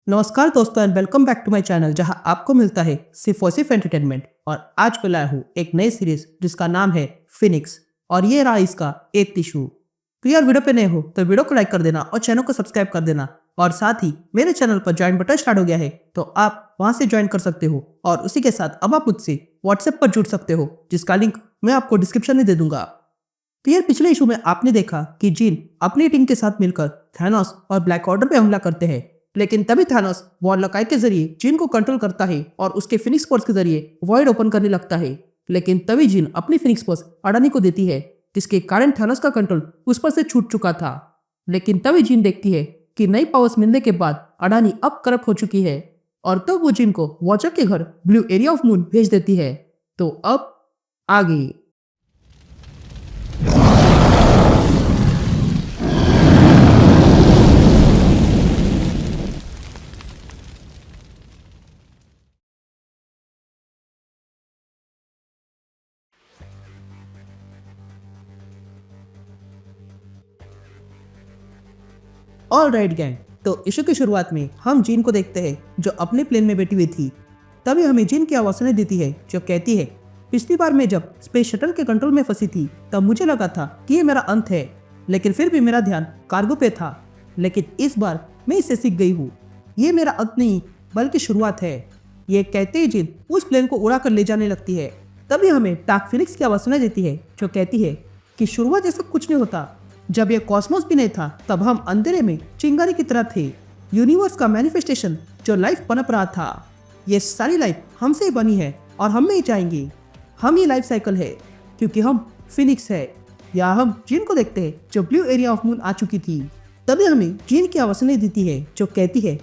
नमस्कार दोस्तों and welcome back to my channel जहां आपको मिलता है सिर्फ और सिर्फ एंटरटेनमेंट। और आज मैं लाया हूँ एक नई सीरीज जिसका नाम है फिनिक्स और ये रहा इसका एक टिशू। तो यार वीडियो पे नए हो तो वीडियो को लाइक कर देना और चैनल को सब्सक्राइब कर देना। और साथ ही मेरे चैनल पर ज्वाइन बटन स्टार्ट हो गया है तो आप वहां से ज्वाइन कर सकते हो और उसी के साथ अब आप मुझसे व्हाट्सएप पर जुड़ सकते हो जिसका लिंक मैं आपको डिस्क्रिप्शन में दे दूंगा। तो यार पिछले इशू में आपने देखा कि जीन अपनी टीम के साथ मिलकर थैनोस और ब्लैक ऑर्डर पे हमला करते हैं, लेकिन तभी थैनोस वॉर लकाई के जरिए जीन को कंट्रोल करता है और उसके फिनिक्स फोर्स के जरिए वॉइड ओपन करने लगता है। लेकिन तभी जीन अपनी फिनिक्स फोर्स अडानी को देती है जिसके कारण थैनोस का कंट्रोल उस पर से छूट चुका था। लेकिन तभी जीन देखती है कि नई पावर्स मिलने के बाद अडानी अब करप्ट हो चुकी है और तब वो जीन को वॉचर के घर ब्लू एरिया ऑफ मून भेज देती है। तो अब आगे ऑल राइट गैंग, तो इशू की शुरुआत में हम जीन को देखते हैं जो अपने प्लेन में बैठी हुई थी। तभी हमें जीन की आवाज सुनाई देती है जो कहती है, पिछली बार मैं जब स्पेस शटल के कंट्रोल में फंसी थी तब मुझे लगा था कि ये मेरा अंत है, लेकिन फिर भी मेरा ध्यान कार्गो पे था। लेकिन इस बार मैं इससे सीख गई हूँ, ये मेरा अंत नहीं बल्कि शुरुआत है। ये कहते ही जीन उस प्लेन को उड़ा कर ले जाने लगती है। तभी हमें डार्क फिनिक्स की आवाज सुनाई देती है जो कहती है कि शुरुआत जैसा कुछ नहीं होता। जब ये कॉस्मोस भी नहीं था तब हम अंधेरे में चिंगारी की तरह थे, यूनिवर्स का मैनिफेस्टेशन जो लाइफ पनप रहा था। ये सारी लाइफ हमसे ही बनी है और हम में ही जाएंगी। हम ही लाइफ साइकिल है क्योंकि हम फिनिक्स है। या हम जीन को देखते हैं जो ब्लू एरिया ऑफ मून आ चुकी थी। तभी हमें जीन की आवाज सुनाई देती है जो कहती है,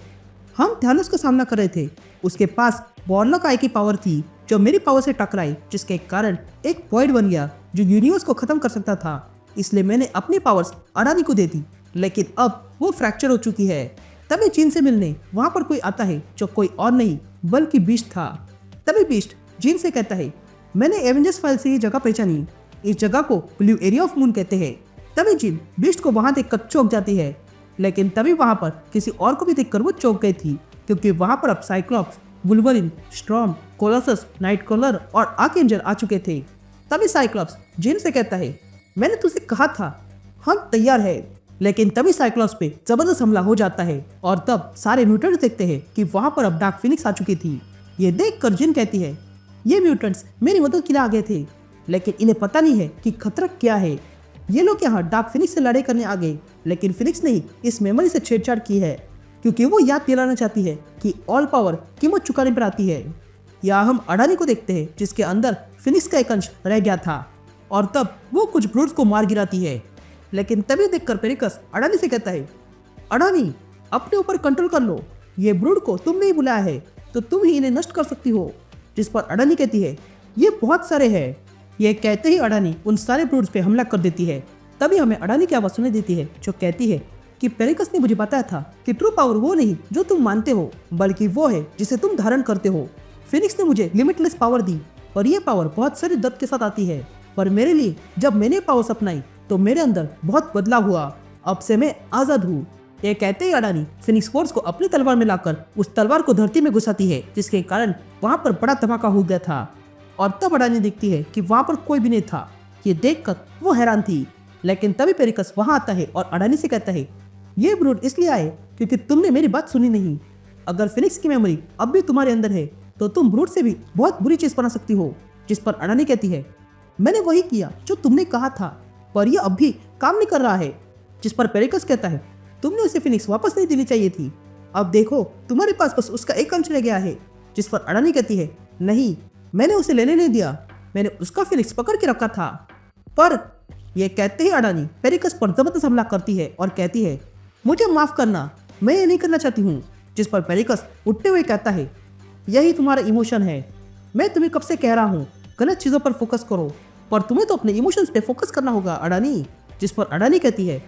हम थैनोस का सामना कर रहे थे, उसके पास वॉरलॉक आई की पावर थी जो मेरी पावर से टकराई जिसके कारण एक वॉइड बन गया जो यूनिवर्स को खत्म कर सकता था। इसलिए मैंने अपनी पावर्स अडानी को दे दी, लेकिन अब वो फ्रैक्चर हो चुकी है। तभी जीन से मिलने वहां पर कोई आता है जो कोई और नहीं बल्कि बीस्ट था। तभी बीस्ट जीन से कहता है, मैंने एवेंजर्स फाइल से ये जगह पहचानी, इस जगह को ब्लू एरिया ऑफ मून कहते हैं। तभी जीन बीस्ट को वहां देखकर चौंक जाती है, लेकिन तभी वहां पर किसी और को भी देखकर वो चौंक गई थी क्योंकि वहां पर अब Cyclops, Wolverine, storm, Colossus, Nightcrawler और आर्कएंजल आ चुके थे। तभी साइक्लॉप्स जीन से कहता है, मैंने तुझे कहा था हम तैयार है। लेकिन तभी साइक्लॉप्स पे जबरदस्त हमला हो जाता है और तब सारे म्यूटेंट्स देखते हैं कि वहां पर अब डार्क फिनिक्स आ चुकी थी। ये देखकर जिन कहती है, ये म्यूटेंट्स मेरी मदद के लिए आ गए थे, लेकिन इन्हें पता नहीं है कि खतरा क्या है। ये लोग यहाँ डार्क फिनिक्स से लड़ाई करने आ गए, लेकिन फिनिक्स ने ही इस मेमोरी से छेड़छाड़ की है क्योंकि वो याद दिलाना चाहती है कि ऑल पावर कीमत चुकाने पर आती है। या हम अडानी को देखते हैं जिसके अंदर फिनिक्स का एक अंश रह गया था और तब वो कुछ ब्रूड्स को मार गिराती है। लेकिन तभी देखकर पेरिकस अडानी से कहता है, अडानी अपने ऊपर कंट्रोल कर लो, ये ब्रूड को तुमने ही बुलाया है तो तुम ही इन्हें नष्ट कर सकती हो। जिस पर अडानी कहती है, ये बहुत सारे हैं। ये कहते ही अडानी उन सारे ब्रूड्स पे हमला कर देती है। तभी हमें अडानी की आवाज सुनाई देती है जो कहती है कि पेरिकस ने मुझे बताया था कि ट्रू पावर वो नहीं जो तुम मानते हो बल्कि वो है जिसे तुम धारण करते हो। फिनिक्स ने मुझे लिमिटलेस पावर दी और ये पावर बहुत सारे दर्द के साथ आती है, पर मेरे लिए जब मैंने पावर्स अपनाई तो मेरे अंदर बहुत बदलाव हुआ। अब से मैं आजाद हूँ। ये कहते ही अडानी फिनिक्स फोर्स को अपनी तलवार में लाकर उस तलवार को धरती में घुसाती है जिसके कारण वहां पर बड़ा धमाका हो गया था। और तब अडानी देखती है कि वहां पर कोई भी नहीं था। ये देखकर वो हैरान थी, लेकिन तभी पेरिकस वहां आता है और अडानी से कहता है, ये ब्रूड इसलिए आए क्योंकि तुमने मेरी बात सुनी नहीं। अगर फिनिक्स की मेमोरी अब भी तुम्हारे अंदर है तो तुम ब्रूड से भी बहुत बुरी चीज बना सकती हो। जिस पर अडानी कहती है, मैंने वही किया जो तुमने कहा था, पर यह अब भी काम नहीं कर रहा है। जिस पर पेरिकस कहता है, तुमने उसे फिनिक्स वापस नहीं देनी चाहिए थी, अब देखो तुम्हारे पास बस उसका एक अंश रह गया है। जिस पर अडानी कहती है, नहीं मैंने उसे लेने नहीं दिया, मैंने उसका फिनिक्स पकड़ के रखा था। पर यह कहते ही अडानी पेरिकस पर जबरदस्त हमला करती है और कहती है, मुझे माफ करना, मैं ये नहीं करना चाहती हूँ। जिस पर पेरिकस उठते हुए कहता है, यही तुम्हारा इमोशन है, मैं तुम्हें कब से कह रहा हूँ गलत चीज़ों पर फोकस करो, पर तुम्हें तो अपने इमोशंस पे फोकस करना होगा अडानी। जिस पर अडानी कहती है,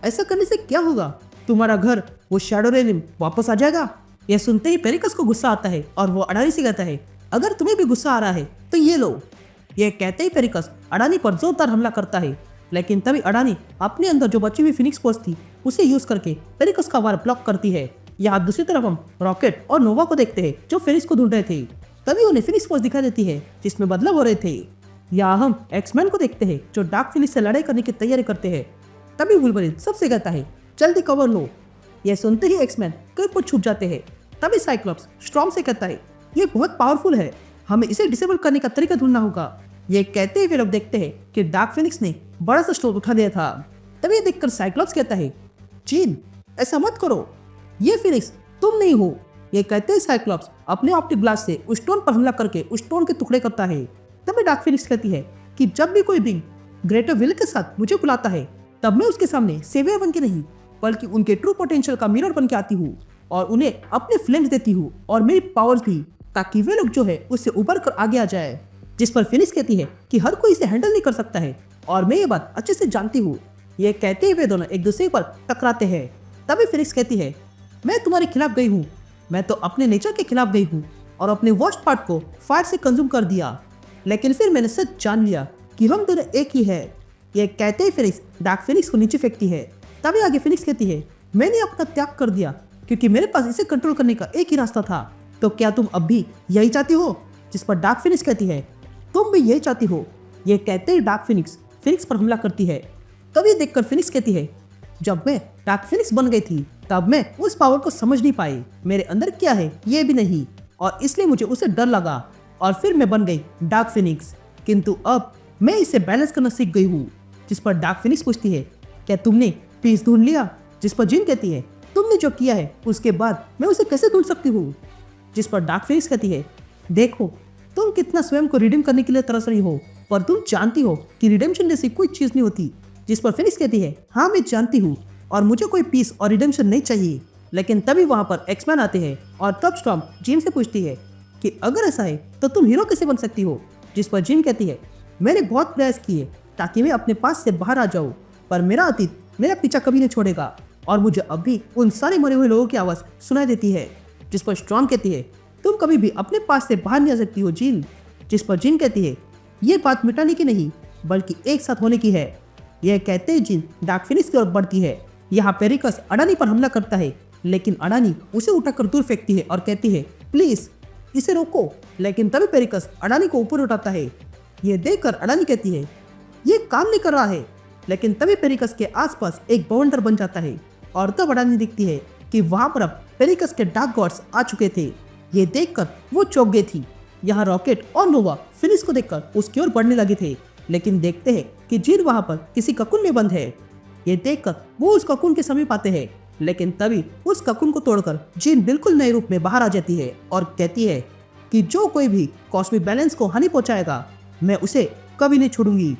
ऐसा करने से क्या होगा, तुम्हारा घर वो शैडो रेलिम वापस आ जाएगा। यह सुनते ही पेरिकस को गुस्सा आता है और वो अडानी से कहता है, अगर तुम्हें भी गुस्सा आ रहा है तो ये लो। यह कहते ही पेरिकस अडानी पर जोरदार हमला करता है, लेकिन तभी अडानी अपने अंदर जो बची हुई फिनिक्स फोर्स थी उसे यूज करके पेरिकस का वार ब्लॉक करती है। यहाँ दूसरी तरफ हम रॉकेट और नोवा को देखते हैं जो फिनिक्स को ढूंढ रहे थे। तभी उन्हें फिनिक्स पोज दिखा देती है जिसमें बदलाव हो रहे थे। यहाँ हम एक्समैन को देखते हैं जो डार्क फिनिक्स से लड़ाई करने की तैयारी करते हैं। तभी वुल्वरीन सबसे कहता है जल्दी कवर लो। यह सुनते ही एक्समैन कहीं पर छुप जाते हैं। तभी साइक्लोप्स स्टॉर्म से कहता है ये बहुत पावरफुल है, हमें इसे डिसेबल करने का तरीका ढूंढना होगा। ये कहते ही वे लोग देखते हैं कि डार्क फिनिक्स ने बड़ा सा स्टोर उठा दिया था। तभी देखकर साइक्लोप्स कहता है जीन ऐसा मत करो, ये फिनिक्स तुम नहीं हो। ये कहते ही साइक्लोप्स अपने ऑप्टिक ग्लास से उस स्टोन पर हमला करके उस स्टोन के टुकड़े करता है। तभी डार्क फिनिक्स कहती है कि जब भी कोई बिंग ग्रेटर विल के साथ मुझे बुलाता है तब मैं उसके सामने सेवियर बन के नहीं बल्कि उनके ट्रू पोटेंशियल का मिरर बन के आती हूँ और उन्हें अपने फ्लेम्स देती हूँ और मेरी पावर्स भी, ताकि वे लोग जो है उससे उभर कर आगे आ जाए। जिस पर फिनिक्स कहती है कि हर कोई इसे हैंडल नहीं कर सकता है और मैं ये बात अच्छे से जानती हूँ। ये कहते ही वे दोनों एक दूसरे पर टकराते हैं। तभी फिनिक्स कहती है मैं तुम्हारे खिलाफ गई हूँ, मैं तो अपने नेचर के खिलाफ गई हूँ और अपने वर्स्ट पार्ट को फायर से कंज्यूम कर दिया, लेकिन फिर मैंने सच जान लिया कि हम दोनों एक ही है। ये कहते ही फिनिक्स डार्क फिनिक्स को नीचे फेंकती है। तभी आगे फिनिक्स कहती है मैंने अपना त्याग कर दिया क्योंकि मेरे पास इसे कंट्रोल करने का एक ही रास्ता था, तो क्या तुम अब भी यही चाहती हो? जिस पर डार्क फिनिक्स कहती है तुम भी यही चाहती हो। ये कहते ही डार्क फिनिक्स पर हमला करती है। तभी देखकर फिनिक्स कहती है जब मैं डार्क फिनिक्स बन गई थी तब मैं उस पावर को समझ नहीं पाई, मेरे अंदर क्या है ये भी नहीं, और इसलिए मुझे उसे डर लगा और फिर मैं बन गई डार्क फिनिक्स, किंतु अब मैं इसे बैलेंस करना सीख गई हूँ। जिस पर डार्क फिनिक्स पूछती है क्या तुमने पीस ढूंढ लिया? जिस पर जिन कहती है तुमने जो किया है उसके बाद मैं उसे कैसे ढूंढ सकती हूँ? जिस पर डार्क फिनिक्स कहती है देखो तुम कितना स्वयं को रिडीम करने के लिए तरस रही हो, पर तुम जानती हो कि रिडेम्पशन जैसी कोई चीज नहीं होती। जिस पर फिनिक्स कहती है हाँ मैं जानती हूँ और मुझे कोई पीस और रिडेम्पशन नहीं चाहिए। लेकिन तभी वहां पर एक्समैन आते हैं और तब स्टॉर्म जिन से पूछती है कि अगर ऐसा है तो तुम हीरो कैसे बन सकती हो? जिस पर जिन कहती है मैंने बहुत प्रयास किए ताकि मैं अपने पास से बाहर आ जाऊं, पर मेरा अतीत मेरा पीछा कभी नहीं छोड़ेगा और मुझे अब भी उन सारे मरे हुए लोगों की आवाज़ सुनाई देती है। जिस पर स्टॉर्म कहती है तुम कभी भी अपने पास से बाहर नहीं आ सकती हो जिन। जिस पर जिन कहती है ये बात मिटाने की नहीं बल्कि एक साथ होने की है। यह कहते ही जिन डार्क फिनिक्स की ओर बढ़ती है। यहाँ पेरिकस अडानी पर हमला करता है लेकिन अडानी उसे उठाकर दूर फेंकती है और कहती है प्लीज इसे रोको, लेकिन तभी पेरिकस अडानी को ऊपर उठाता है। यह देखकर अडानी कहती है ये काम नहीं कर रहा है, लेकिन तभी पेरिकस के आसपास एक बवंडर बन जाता है और तब अडानी दिखती है कि वहां पर अब पेरिकस के डार्क गॉड्स आ चुके थे। ये देखकर वो चौंक गई थी। यहाँ रॉकेट और नोवा फिनिक्स को देखकर उसकी ओर बढ़ने लगे थे, लेकिन देखते हैं कि जीन वहां पर किसी ककुन में बंद है। ये देखकर वो उस ककुन के समीप आते हैं, लेकिन तभी उस ककुन को तोड़कर जीन बिल्कुल नए रूप में बाहर आ जाती है और कहती है कि जो कोई भी कॉस्मिक बैलेंस को हानि पहुंचाएगा मैं उसे कभी नहीं छोड़ूंगी।